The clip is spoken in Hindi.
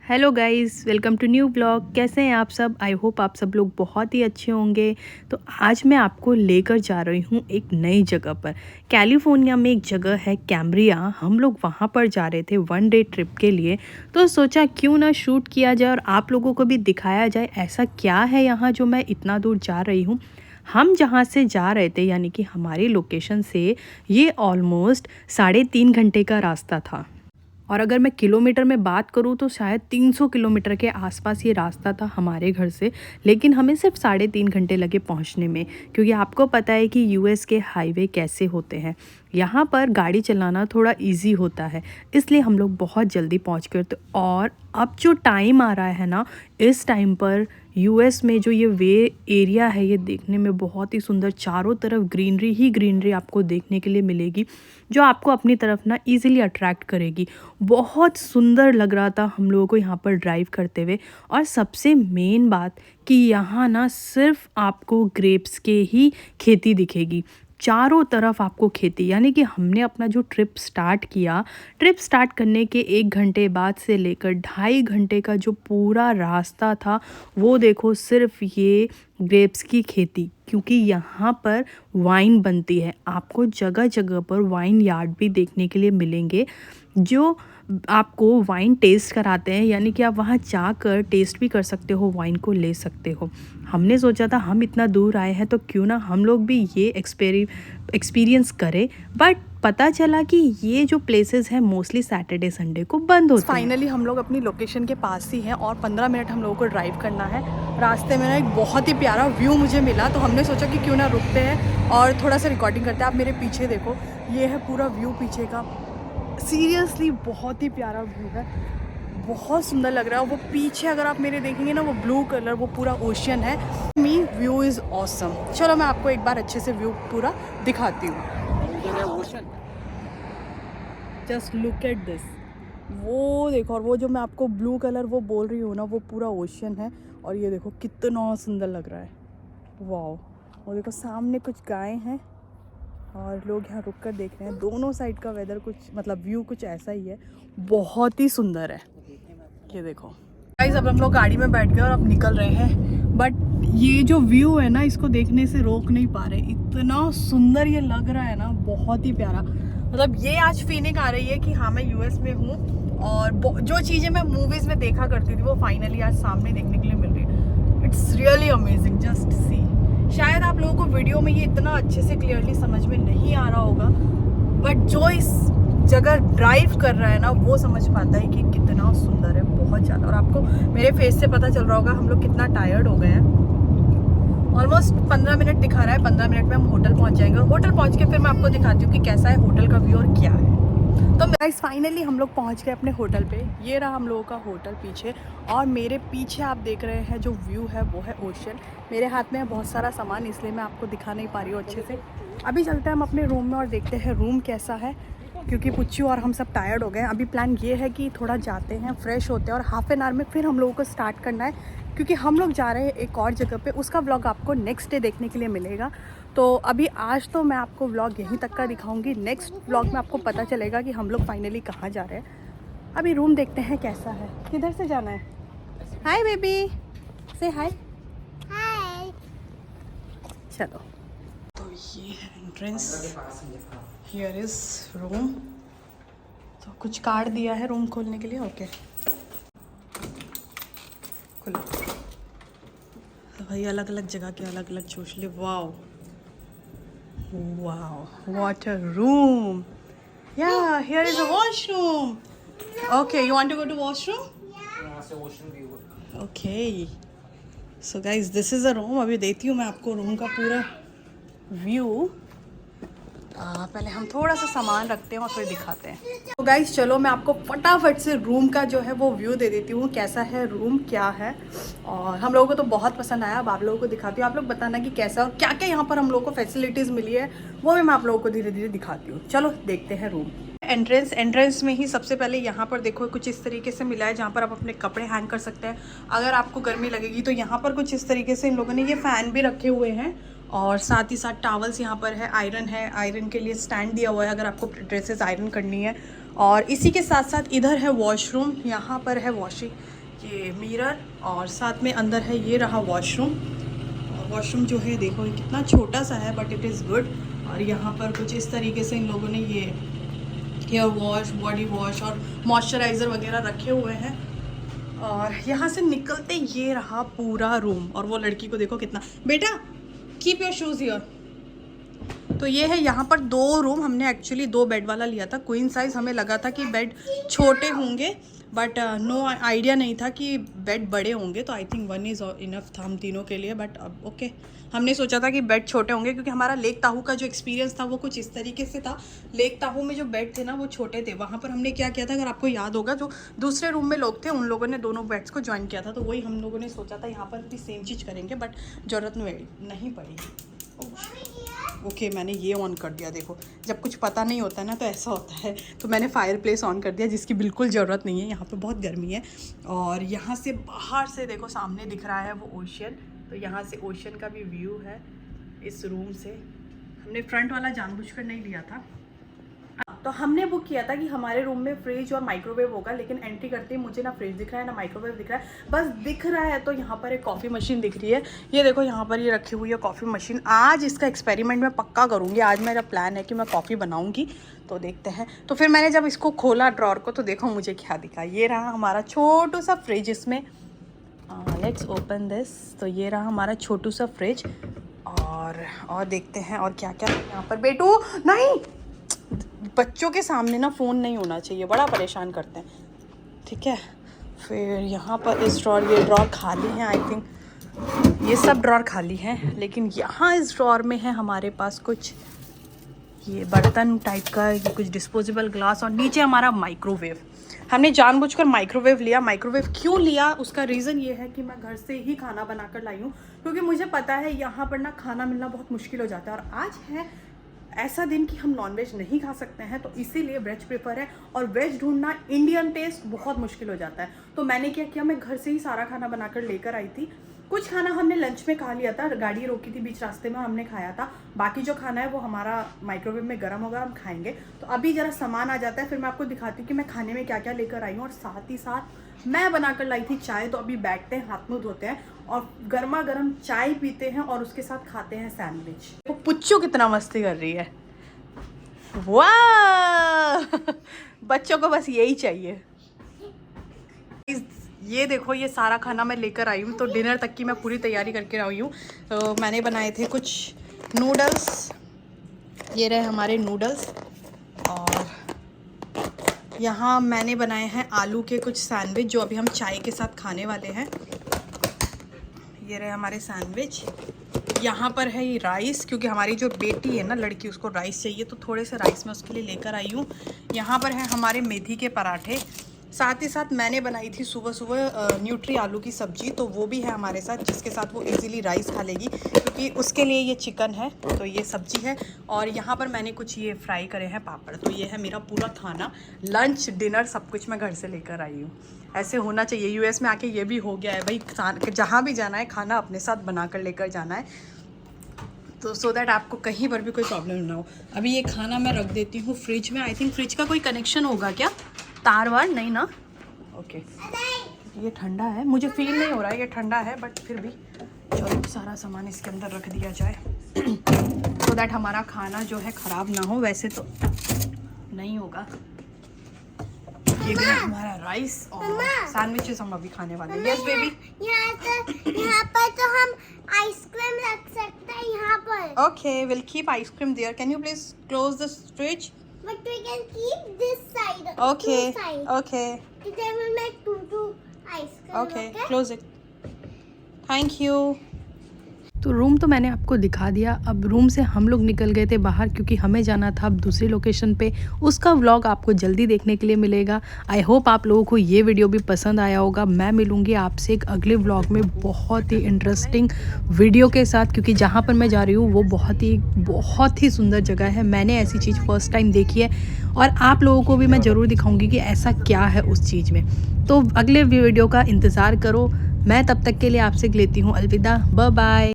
Hello guys, welcome to new blog. कैसे हैं आप सब? आई होप आप सब लोग बहुत ही अच्छे होंगे। तो आज मैं आपको लेकर जा रही हूँ एक नई जगह पर। कैलिफोर्निया में एक जगह है कैम्ब्रिया। हम लोग वहाँ पर जा रहे थे 1 डे ट्रिप के लिए। तो सोचा क्यों ना शूट किया जाए और आप लोगों को भी दिखाया जाए ऐसा क्या है यहाँ जो मैं इतना दूर जा रही हूँ। हम जहाँ से जा रहे थे यानी कि हमारी लोकेशन से ये ऑलमोस्ट 3.5 घंटे का रास्ता था। और अगर मैं किलोमीटर में बात करूँ तो शायद 300 किलोमीटर के आसपास ये रास्ता था हमारे घर से। लेकिन हमें सिर्फ 3.5 घंटे लगे पहुंचने में, क्योंकि आपको पता है कि यूएस के हाईवे कैसे होते हैं। यहाँ पर गाड़ी चलाना थोड़ा इजी होता है, इसलिए हम लोग बहुत जल्दी पहुँच गए थे। और अब जो टाइम आ रहा है ना, इस टाइम पर यूएस में जो ये वे एरिया है ये देखने में बहुत ही सुंदर, चारों तरफ ग्रीनरी ही ग्रीनरी आपको देखने के लिए मिलेगी, जो आपको अपनी तरफ ना इजीली अट्रैक्ट करेगी। बहुत सुंदर लग रहा था हम लोगों को यहाँ पर ड्राइव करते हुए। और सबसे मेन बात कि यहाँ ना सिर्फ आपको ग्रेप्स के ही खेती दिखेगी, चारों तरफ आपको खेती। यानी कि हमने अपना जो ट्रिप स्टार्ट करने के 1 घंटे बाद से लेकर 2.5 घंटे का जो पूरा रास्ता था वो देखो सिर्फ ये ग्रेप्स की खेती, क्योंकि यहाँ पर वाइन बनती है। आपको जगह जगह पर वाइन यार्ड भी देखने के लिए मिलेंगे जो आपको वाइन टेस्ट कराते हैं, यानी कि आप वहाँ जाकर टेस्ट भी कर सकते हो, वाइन को ले सकते हो। हमने सोचा था हम इतना दूर आए हैं तो क्यों ना हम लोग भी ये एक्सपीरियंस करें। बट पता चला कि ये जो प्लेसेस हैं मोस्टली सैटरडे संडे को बंद होते हैं। फाइनली हम लोग अपनी लोकेशन के पास ही हैं और 15 मिनट हम लोगों को ड्राइव करना है। रास्ते में ना एक बहुत ही प्यारा व्यू मुझे मिला, तो हमने सोचा कि क्यों ना रुकते हैं और थोड़ा सा रिकॉर्डिंग करते हैं। आप मेरे पीछे देखो, ये है पूरा व्यू पीछे का। सीरियसली बहुत ही प्यारा व्यू है, बहुत सुंदर लग रहा है। वो पीछे अगर आप मेरे देखेंगे ना, वो ब्लू कलर, वो पूरा ओशियन है। मी व्यू इज़ ऑसम। चलो मैं आपको एक बार अच्छे से व्यू पूरा दिखाती हूँ। जस्ट लुक एट दिस, वो देखो। और वो जो मैं आपको ब्लू कलर वो बोल रही हूँ ना, वो पूरा ओशियन है। और ये देखो कितना सुंदर लग रहा है, वाओ। और देखो सामने कुछ गाय हैं और लोग यहाँ रुक कर देख रहे हैं। दोनों साइड का वेदर कुछ मतलब व्यू कुछ ऐसा ही है, बहुत ही सुंदर है। ये देखो गाइस, अब हम लोग गाड़ी में बैठ गए और अब निकल रहे हैं। बट ये जो व्यू है ना, इसको देखने से रोक नहीं पा रहे, इतना सुंदर ये लग रहा है ना, बहुत ही प्यारा। मतलब ये आज फीलिंग आ रही है कि हाँ मैं यूएस में हूँ और जो चीज़ें मैं मूवीज़ में देखा करती थी वो फाइनली आज सामने देखने के लिए मिल रही है। It's really amazing, just see. शायद आप लोगों को वीडियो में ये इतना अच्छे से क्लियरली समझ में नहीं आ रहा होगा, बट जो इस जगह ड्राइव कर रहा है ना वो समझ पाता है कि कितना सुंदर है, बहुत ज़्यादा। और आपको मेरे फेस से पता चल रहा होगा हम लोग कितना टायर्ड हो गए हैं। ऑलमोस्ट 15 मिनट दिखा रहा है, 15 मिनट में हम होटल पहुंच जाएंगे। और होटल पहुंच के फिर मैं आपको दिखाती हूँ कि कैसा है होटल का व्यू और क्या है। तो गाइस फाइनली हम लोग पहुंच गए अपने होटल पे। ये रहा हम लोगों का होटल पीछे, और मेरे पीछे आप देख रहे हैं जो व्यू है वो है ओशियन। मेरे हाथ में है बहुत सारा सामान, इसलिए मैं आपको दिखा नहीं पा रही हूँ अच्छे से। अभी चलते हैं हम अपने रूम में और देखते हैं रूम कैसा है, क्योंकि पुच्चू और हम सब टायर्ड हो गए हैं। अभी प्लान ये है कि थोड़ा जाते हैं, फ्रेश होते हैं और हाफ एन आवर में फिर हम लोगों को स्टार्ट करना है, क्योंकि हम लोग जा रहे हैं एक और जगह पे। उसका व्लॉग आपको नेक्स्ट डे देखने के लिए मिलेगा। तो अभी आज तो मैं आपको व्लॉग यहीं तक का दिखाऊंगी, नेक्स्ट व्लॉग में आपको पता चलेगा कि हम लोग फाइनली कहाँ जा रहे हैं। अभी रूम देखते हैं कैसा है। किधर से जाना है? हाय बेबी, से हाय। चलो, तो ये है एंट्रेंस, हियर इज रूम। तो कुछ कार्ड दिया है रूम खोलने के लिए। ओके, खुलो। तो भाई अलग अलग जगह के अलग अलग चोचले। Wow wow, what a room. Yeah here is a washroom. Okay, you want to go to washroom? Okay, so guys this is a room. अभी देती हूँ मैं आपको रूम का पूरा व्यू। पहले हम थोड़ा सा सामान रखते हैं और फिर दिखाते हैं। तो गाइज चलो मैं आपको फटाफट से रूम का जो है वो व्यू दे देती हूँ, कैसा है रूम, क्या है। और हम लोगों को तो बहुत पसंद आया। अब आप लोगों को दिखाती हूँ, आप लोग बताना कि कैसा और क्या क्या यहाँ पर हम लोगों को फैसिलिटीज़ मिली है, वो भी मैं आप लोगों को धीरे धीरे दिखाती हूँ। चलो देखते हैं रूम। एंट्रेंस में ही सबसे पहले यहाँ पर देखो कुछ इस तरीके से मिला है, जहाँ पर आप अपने कपड़े हैंग कर सकते हैं अगर आपको गर्मी लगेगी। तो यहाँ पर कुछ इस तरीके से इन लोगों ने ये फ़ैन भी रखे हुए हैं, और साथ ही साथ टॉवल्स यहाँ पर है, आयरन के लिए स्टैंड दिया हुआ है अगर आपको ड्रेसेस आयरन करनी है। और इसी के साथ साथ इधर है वॉशरूम, यहाँ पर है वॉशिंग ये मिरर, और साथ में अंदर है ये रहा वॉशरूम। और वॉशरूम जो है देखो ये कितना छोटा सा है बट इट इज़ गुड। और यहाँ पर कुछ इस तरीके से इन लोगों ने ये हेयर वॉश, बॉडी वॉश और मॉइस्चराइज़र वगैरह रखे हुए हैं। और यहाँ से निकलते ये रहा पूरा रूम। और वो लड़की को देखो कितना, बेटा कीप योर शूज़ हियर। तो ये है यहाँ पर 2 रूम। हमने एक्चुअली 2 बेड वाला लिया था, क्वीन साइज़। हमें लगा था कि बेड छोटे होंगे बट नो आइडिया नहीं था कि बेड बड़े होंगे। तो आई थिंक 1 इज़ इनफ था हम तीनों के लिए। बट अब ओके, हमने सोचा था कि बेड छोटे होंगे क्योंकि हमारा लेक ताहू का जो एक्सपीरियंस था वो कुछ इस तरीके से था। लेक ताहू में जो बेड थे ना वो छोटे थे। वहाँ पर हमने क्या किया था, अगर आपको याद होगा, जो दूसरे रूम में लोग थे उन लोगों ने दोनों बेड्स को ज्वाइन किया था। तो वही हम लोगों ने सोचा था यहाँ पर भी सेम चीज़ करेंगे बट ज़रूरत नहीं पड़ी। ओके, मैंने ये ऑन कर दिया। देखो जब कुछ पता नहीं होता है ना तो ऐसा होता है। तो मैंने फायर प्लेस ऑन कर दिया जिसकी बिल्कुल ज़रूरत नहीं है। यहाँ पे बहुत गर्मी है। और यहाँ से बाहर से देखो सामने दिख रहा है वो ओशियन। तो यहाँ से ओशियन का भी व्यू है इस रूम से। हमने फ्रंट वाला जानबूझकर नहीं लिया था। तो हमने बुक किया था कि हमारे रूम में फ्रिज और माइक्रोवेव होगा, लेकिन एंट्री करते ही मुझे ना फ्रिज दिख रहा है ना माइक्रोवेव दिख रहा है, बस दिख रहा है। तो यहाँ पर एक कॉफ़ी मशीन दिख रही है। ये देखो यहाँ पर ये रखी हुई है कॉफ़ी मशीन। आज इसका एक्सपेरिमेंट मैं पक्का करूँगी। आज मेरा प्लान है कि मैं कॉफ़ी बनाऊँगी। तो देखते हैं। तो फिर मैंने जब इसको खोला ड्रॉर को तो देखो मुझे क्या दिखा। ये रहा हमारा छोटू सा फ्रिज। इसमें लेट्स ओपन दिस। तो ये रहा हमारा छोटू सा फ्रिज। और देखते हैं और क्या क्या यहाँ पर। बेटू नहीं, बच्चों के सामने ना फ़ोन नहीं होना चाहिए, बड़ा परेशान करते हैं, ठीक है। फिर यहाँ पर इस ड्रॉर, ये ड्रॉर खाली है आई थिंक, ये सब ड्रॉर खाली हैं। लेकिन यहाँ इस ड्रॉर में है हमारे पास कुछ ये बर्तन टाइप का, ये कुछ डिस्पोजेबल ग्लास, और नीचे हमारा माइक्रोवेव। हमने जानबूझकर माइक्रोवेव लिया। माइक्रोवेव क्यों लिया उसका रीज़न ये है कि मैं घर से ही खाना बनाकर लाई हूँ, क्योंकि मुझे पता है यहाँ पर ना खाना मिलना बहुत मुश्किल हो जाता है। और आज है ऐसा दिन कि हम नॉनवेज नहीं खा सकते हैं, तो इसीलिए वेज प्रेफर है। और वेज ढूंढना इंडियन टेस्ट बहुत मुश्किल हो जाता है। तो मैंने क्या किया, मैं घर से ही सारा खाना बनाकर लेकर आई थी। कुछ खाना हमने लंच में खा लिया था, गाड़ी रोकी थी बीच रास्ते में, हमने खाया था। बाकी जो खाना है वो हमारा माइक्रोवेव में गर्म होगा, हम खाएंगे। तो अभी ज़रा सामान आ जाता है, फिर मैं आपको दिखाती हूँ कि मैं खाने में क्या क्या लेकर आई हूँ। और साथ ही साथ मैं बनाकर लाई थी चाय। तो अभी बैठते हैं, हाथ मुँह धोते हैं और गर्मा गर्म चाय पीते हैं और उसके साथ खाते हैं सैंडविच। वो पुच्चू कितना मस्ती कर रही है, वाह बच्चों को बस यही चाहिए। ये देखो ये सारा खाना मैं लेकर आई हूँ। तो डिनर तक की मैं पूरी तैयारी करके आई हूँ। तो मैंने बनाए थे कुछ नूडल्स, ये रहे हमारे नूडल्स। और यहाँ मैंने बनाए हैं आलू के कुछ सैंडविच जो अभी हम चाय के साथ खाने वाले हैं। ये रहे हमारे सैंडविच। यहाँ पर है ये राइस, क्योंकि हमारी जो बेटी है ना लड़की, उसको राइस चाहिए, तो थोड़े से राइस मैं उसके लिए लेकर आई हूँ। यहाँ पर है हमारे मेथी के पराठे। साथ ही साथ मैंने बनाई थी सुबह सुबह न्यूट्री आलू की सब्ज़ी, तो वो भी है हमारे साथ, जिसके साथ वो इजीली राइस खा लेगी, क्योंकि उसके लिए ये चिकन है। तो ये सब्ज़ी है। और यहाँ पर मैंने कुछ ये फ्राई करे हैं पापड़। तो ये है मेरा पूरा खाना, लंच डिनर सब कुछ मैं घर से लेकर आई हूँ। ऐसे होना चाहिए। यूएस में आके ये भी हो गया है भाई, जहाँ भी जाना है खाना अपने साथ बना कर लेकर जाना है, तो सो दैट आपको कहीं पर भी कोई प्रॉब्लम ना हो। अभी ये खाना मैं रख देती हूँ फ्रिज में। आई थिंक फ्रिज का कोई कनेक्शन होगा क्या, तार वार नहीं ना? ओके। ये ठंडा है, मुझे फील नहीं हो रहा है ये ठंडा है, बट फिर भी चलो सारा सामान इसके अंदर रख दिया जाए सो दैट हमारा खाना जो है ख़राब ना हो। वैसे तो नहीं होगा। ये भी हमारा राइस और सैंडविचेस हम अभी खाने वाले हैं। यस बेबी, यहाँ पर तो हम आइसक्रीम रख सकते हैं यहाँ पर। Okay, will keep ice cream there. Can you please close the fridge? But we can keep this side. Okay. This side. Okay. Then we'll make two ice cream. Okay. Close it. Thank you. तो रूम तो मैंने आपको दिखा दिया। अब रूम से हम लोग निकल गए थे बाहर, क्योंकि हमें जाना था अब दूसरी लोकेशन पे। उसका व्लॉग आपको जल्दी देखने के लिए मिलेगा। आई होप आप लोगों को ये वीडियो भी पसंद आया होगा। मैं मिलूँगी आपसे एक अगले व्लॉग में बहुत ही इंटरेस्टिंग वीडियो के साथ, क्योंकि जहाँ पर मैं जा रही हूँ वो बहुत ही सुंदर जगह है। मैंने ऐसी चीज़ फर्स्ट टाइम देखी है और आप लोगों को भी मैं ज़रूर दिखाऊँगी कि ऐसा क्या है उस चीज़ में। तो अगले वीडियो का इंतज़ार करो। मैं तब तक के लिए आपसे लेती हूँ अलविदा। Bye bye.